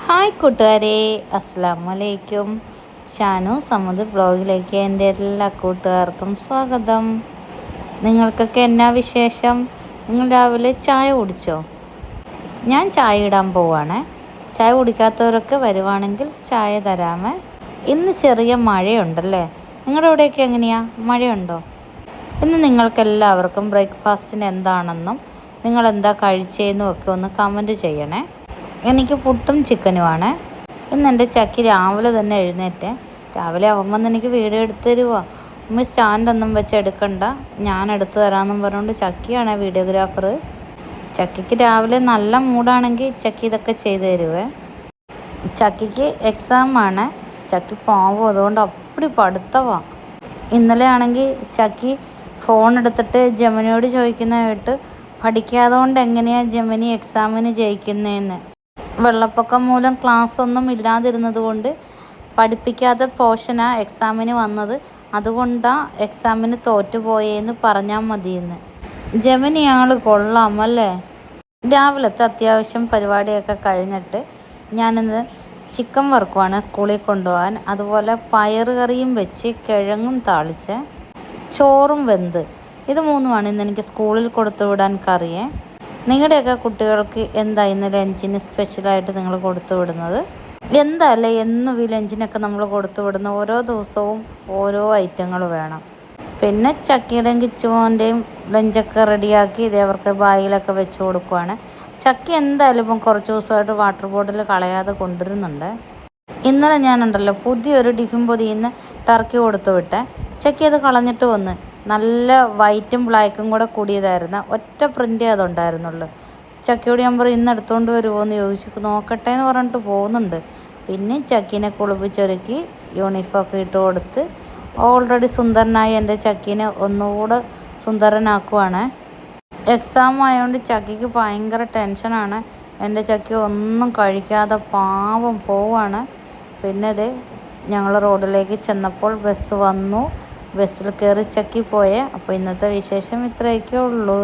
Hi കൂട്ടുകാരെ, അസ്സലാമു അലൈക്കും. ഷാനു സമദ് ബ്ലോഗിലേക്ക് എൻ്റെ എല്ലാ കൂട്ടുകാർക്കും സ്വാഗതം. നിങ്ങൾക്കൊക്കെ എന്നാ വിശേഷം? നിങ്ങൾ രാവിലെ ചായ കുടിച്ചോ? ഞാൻ ചായ ഇടാൻ പോവാണ്. ചായ കുടിക്കാത്തവരൊക്കെ വരുവാണെങ്കിൽ ചായ തരാമേ. ഇന്ന് ചെറിയ മഴയുണ്ടല്ലേ? നിങ്ങളുടെ ഇവിടെയൊക്കെ എങ്ങനെയാ? മഴയുണ്ടോ? ഇന്ന് നിങ്ങൾക്കെല്ലാവർക്കും ബ്രേക്ക്ഫാസ്റ്റിന് എന്താണെന്നും നിങ്ങളെന്താ കഴിച്ചതെന്നും ഒക്കെ ഒന്ന് കമൻറ്റ് ചെയ്യണേ. എനിക്ക് പുട്ടും ചിക്കനുമാണ്. ഇന്ന് എൻ്റെ ചക്കി രാവിലെ തന്നെ എഴുന്നേറ്റ് രാവിലെ അവൻ വന്ന് എനിക്ക് വീഡിയോ എടുത്ത് തരുമോ, ഉമ്മ സ്റ്റാൻഡൊന്നും വെച്ച് എടുക്കണ്ട, ഞാൻ എടുത്തു തരാമെന്നും പറഞ്ഞുകൊണ്ട് ചക്കിയാണ് വീഡിയോഗ്രാഫർ. ചക്കിക്ക് രാവിലെ നല്ല മൂടാണെങ്കിൽ ചക്കി ഇതൊക്കെ ചെയ്തു തരുവേ. ചക്കിക്ക് എക്സാമാണ്. ചക്കി പാവം, അതുകൊണ്ട് അപ്പടി പഠിത്തമാണ്. ഇന്നലെ ആണെങ്കിൽ ചക്കി ഫോൺ എടുത്തിട്ട് ജമിനിയോട് ചോദിക്കുന്ന കേട്ട് പഠിക്കാതെ കൊണ്ട് എങ്ങനെയാണ് ജമിനി എക്സാമിന് ജയിക്കുന്നതെന്ന്. വെള്ളപ്പൊക്കം മൂലം ക്ലാസ് ഒന്നും ഇല്ലാതിരുന്നത് കൊണ്ട് പഠിപ്പിക്കാതെ പോർഷനാണ് എക്സാമിന് വന്നത്, അതുകൊണ്ടാണ് എക്സാമിന് തോറ്റുപോയെന്ന് പറഞ്ഞാൽ മതിയെന്ന്. ജമിനി ആൾ കൊള്ളാമല്ലേ. രാവിലത്തെ അത്യാവശ്യം പരിപാടിയൊക്കെ കഴിഞ്ഞിട്ട് ഞാനിന്ന് ചിക്കൻ വറുക്കുവാണ് സ്കൂളിൽ കൊണ്ടുപോകാൻ. അതുപോലെ പയറ് കറിയും വെച്ച് കിഴങ്ങും താളിച്ച് ചോറും വെന്ത്, ഇത് മൂന്നുമാണ് ഇന്ന് എനിക്ക് സ്കൂളിൽ കൊടുത്തു വിടാൻ കറിയേ. നിങ്ങളുടെയൊക്കെ കുട്ടികൾക്ക് എന്താ ഇന്ന് ലഞ്ചിന് സ്പെഷ്യലായിട്ട് നിങ്ങൾ കൊടുത്തു വിടുന്നത്? എന്താല്ലേ എന്നും ഈ ലഞ്ചിനൊക്കെ നമ്മൾ കൊടുത്തു വിടുന്ന ഓരോ ദിവസവും ഓരോ ഐറ്റങ്ങൾ വേണം. പിന്നെ ചക്കിയുടെയും കിച്ചുമോൻ്റെയും ലഞ്ചൊക്കെ റെഡിയാക്കി ഇതേ അവർക്ക് ബാഗിലൊക്കെ വെച്ച് കൊടുക്കുവാണ്. ചക്കി എന്തായാലും ഇപ്പം കുറച്ച് ദിവസമായിട്ട് വാട്ടർ ബോട്ടിൽ കളയാതെ കൊണ്ടുവരുന്നുണ്ട്. ഇന്നലെ ഞാനുണ്ടല്ലോ പുതിയൊരു ടിഫിൻ പൊതിയുന്ന ടർക്കി കൊടുത്തു വിട്ടെ. ചക്കി അത് കളഞ്ഞിട്ട് വന്ന് നല്ല വൈറ്റും ബ്ലാക്കും കൂടെ കൂടിയതായിരുന്നു. ഒറ്റ പ്രിൻ്റേ അതുണ്ടായിരുന്നുള്ളൂ. ചക്കിയോട് ഞാൻ പറയും ഇന്ന് എടുത്തുകൊണ്ട് വരുമോ എന്ന് ചോദിച്ചു. നോക്കട്ടെ എന്ന് പറഞ്ഞിട്ട് പോകുന്നുണ്ട്. പിന്നെ ചക്കീനെ കുളിപ്പിച്ചൊരുക്കി യൂണിഫോമൊക്കെ ഇട്ട് കൊടുത്ത് ഓൾറെഡി സുന്ദരനായി എൻ്റെ ചക്കീനെ ഒന്നുകൂടെ സുന്ദരനാക്കുവാണ്. എക്സാം ആയതുകൊണ്ട് ചക്കിക്ക് ഭയങ്കര ടെൻഷനാണ്. എൻ്റെ ചക്കി ഒന്നും കഴിക്കാതെ പാവം പോവാണ്. പിന്നെ ഇത് ഞങ്ങൾ റോഡിലേക്ക് ചെന്നപ്പോൾ ബസ് വന്നു. ബസ്സിൽ കയറി ചക്കി പോയേ. അപ്പോൾ ഇന്നത്തെ വിശേഷം ഇത്രയൊക്കെ ഉള്ളൂ.